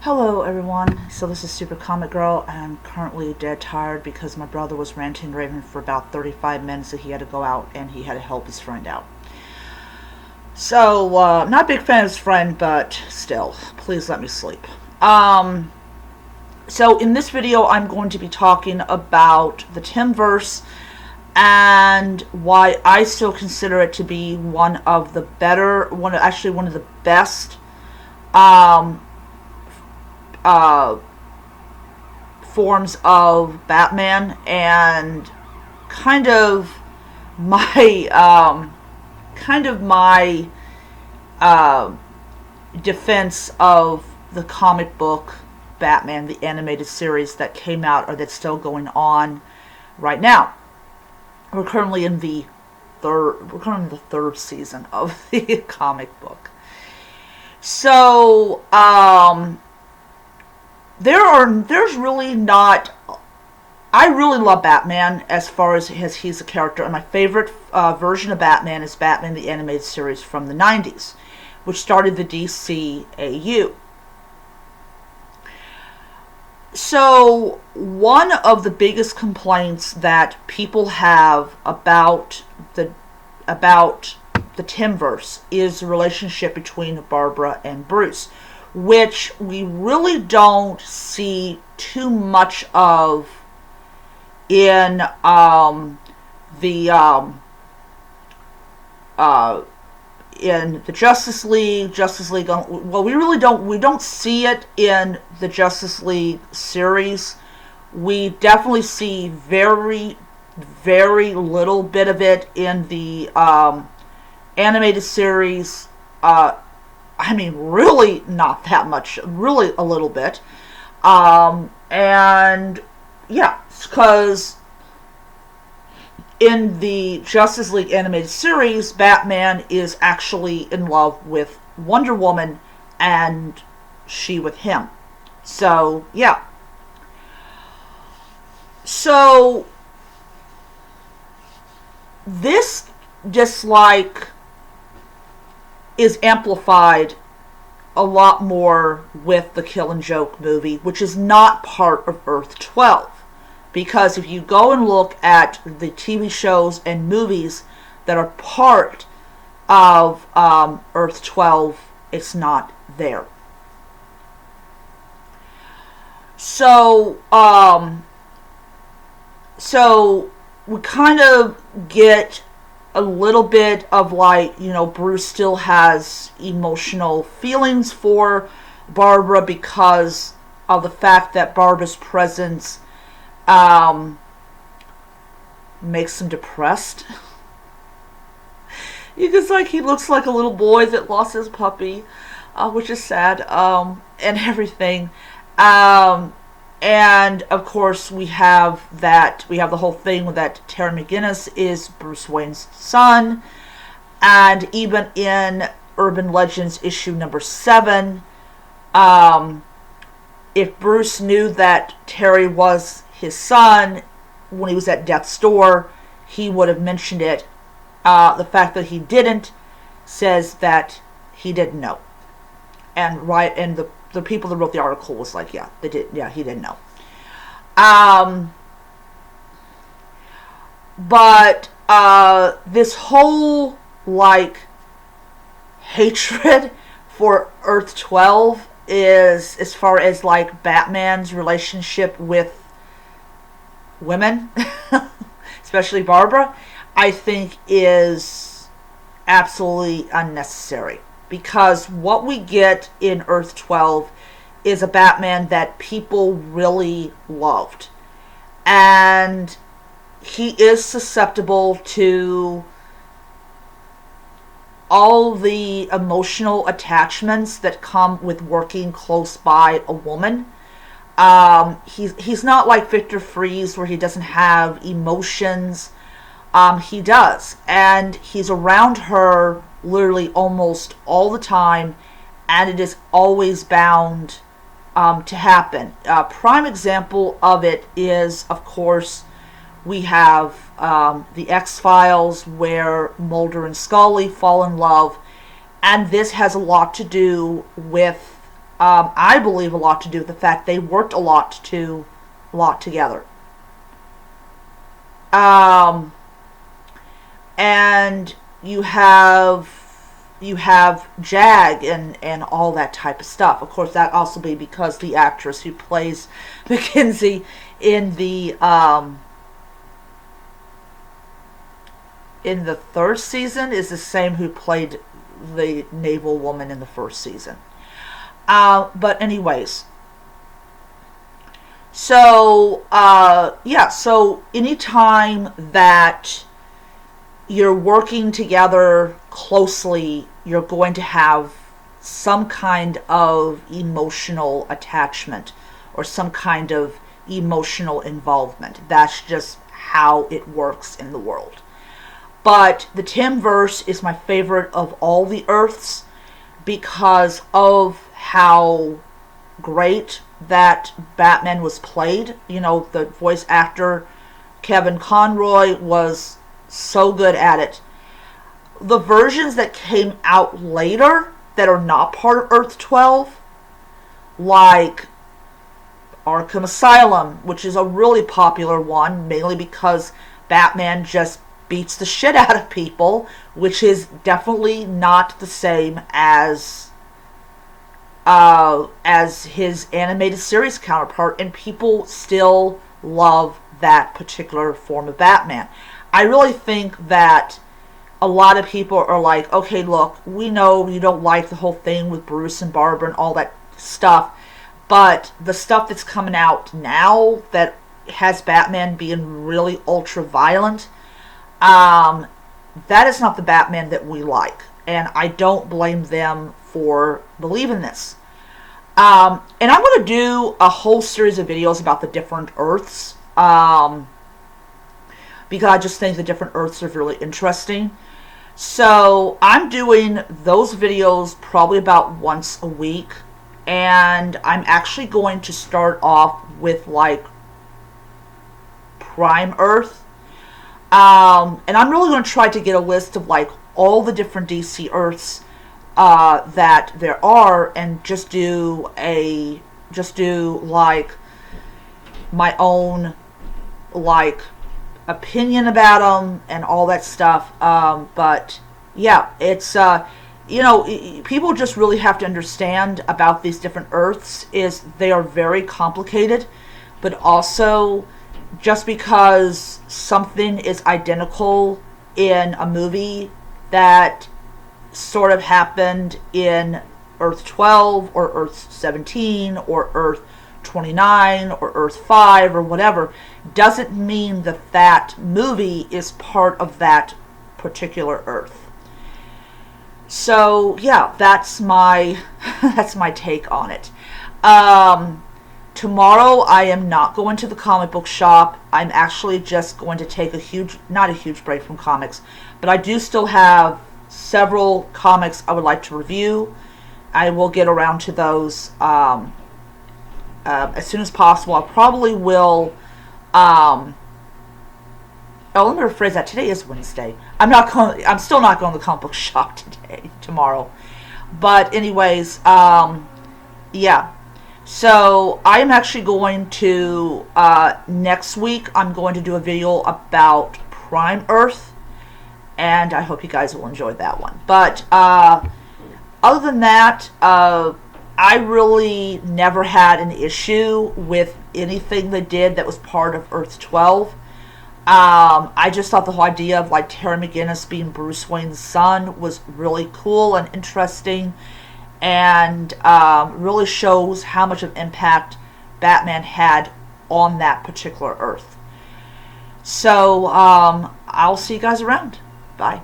Hello everyone, so this is Super Comic Girl, and I'm currently dead tired because my brother was ranting and raving for about 35 minutes that he had to go out and he had to help his friend out. So, not a big fan of his friend, but still, please let me sleep. So in this video I'm going to be talking about the Timverse and why I still consider it to be one of the best uh, forms of Batman, and kind of my defense of the comic book Batman, the animated series that came out or that's still going on right now. We're currently in the third season of the comic book. So, there's really not. I really love Batman as far as he's a character, and my favorite version of Batman is Batman the Animated Series from the 90s, which started the DCAU. So, one of the biggest complaints that people have about the Timverse is the relationship between Barbara and Bruce, which we really don't see too much of in the Justice League. Well, we don't see it in the Justice League series. We definitely see very, very little bit of it in the animated series. Really not that much. Really a little bit. And yeah, because in the Justice League animated series, Batman is actually in love with Wonder Woman, and she with him. So, yeah. So, this dislike is amplified a lot more with the Kill and Joke movie, which is not part of Earth-12. Because if you go and look at the TV shows and movies that are part of Earth-12, it's not there. So we kind of get a little bit of Bruce still has emotional feelings for Barbara because of the fact that Barbara's presence makes him depressed. Because he looks like a little boy that lost his puppy, which is sad, and everything. And of course we have the whole thing that Terry McGinnis is Bruce Wayne's son, and even in Urban Legends issue number 7, if Bruce knew that Terry was his son when he was at death's door, he would have mentioned it. The fact that he didn't says that he didn't know, and the people that wrote the article was like, yeah, he didn't know. But this whole hatred for Earth-12 is, as far as Batman's relationship with women, especially Barbara, I think is absolutely unnecessary. Because what we get in Earth-12 is a Batman that people really loved. And he is susceptible to all the emotional attachments that come with working close by a woman. He's not like Victor Fries, where he doesn't have emotions. He does. And he's around her literally almost all the time, and it is always bound to happen. A prime example of it is, of course, we have the X-Files, where Mulder and Scully fall in love, and this has a lot to do with I believe, a lot to do with the fact they worked a lot together. Um, and you have Jag and all that type of stuff. Of course, that also be because the actress who plays Mackenzie in the third season is the same who played the naval woman in the first season. But anyways, so yeah, so anytime that you're working together closely, you're going to have some kind of emotional attachment or some kind of emotional involvement. That's just how it works in the world. But the Timverse is my favorite of all the Earths because of how great that Batman was played. You know, the voice actor Kevin Conroy was so good at it. The versions that came out later that are not part of Earth-12, like Arkham Asylum, which is a really popular one, mainly because Batman just beats the shit out of people, which is definitely not the same as his animated series counterpart, and people still love that particular form of Batman. I really think that a lot of people are like, okay, look, we know you don't like the whole thing with Bruce and Barbara and all that stuff, but the stuff that's coming out now that has Batman being really ultra violent, that is not the Batman that we like. And I don't blame them for believing this. And I'm going to do a whole series of videos about the different Earths. Because I just think the different Earths are really interesting. So I'm doing those videos probably about once a week. And I'm actually going to start off with like Prime Earth. And I'm really going to try to get a list of like all the different DC Earths that there are, and just do like my own like opinion about them and all that stuff. But yeah, it's people just really have to understand about these different Earths is they are very complicated, but also just because something is identical in a movie that sort of happened in Earth-12 or Earth-17 or Earth-29 or Earth-5 or whatever doesn't mean that that movie is part of that particular Earth. So yeah, that's my take on it. Tomorrow I am not going to the comic book shop. I'm actually just going to take not a huge break from comics, but I do still have several comics I would like to review. I will get around to those as soon as possible. I probably will. Let me rephrase that. Today is Wednesday. I'm still not going to the comic book shop tomorrow. But anyways, yeah. So I'm actually going to next week. I'm going to do a video about Prime Earth. And I hope you guys will enjoy that one. But other than that, I really never had an issue with anything they did that was part of Earth-12. I just thought the whole idea of like Terry McGinnis being Bruce Wayne's son was really cool and interesting, and really shows how much of impact Batman had on that particular Earth. So I'll see you guys around. Bye.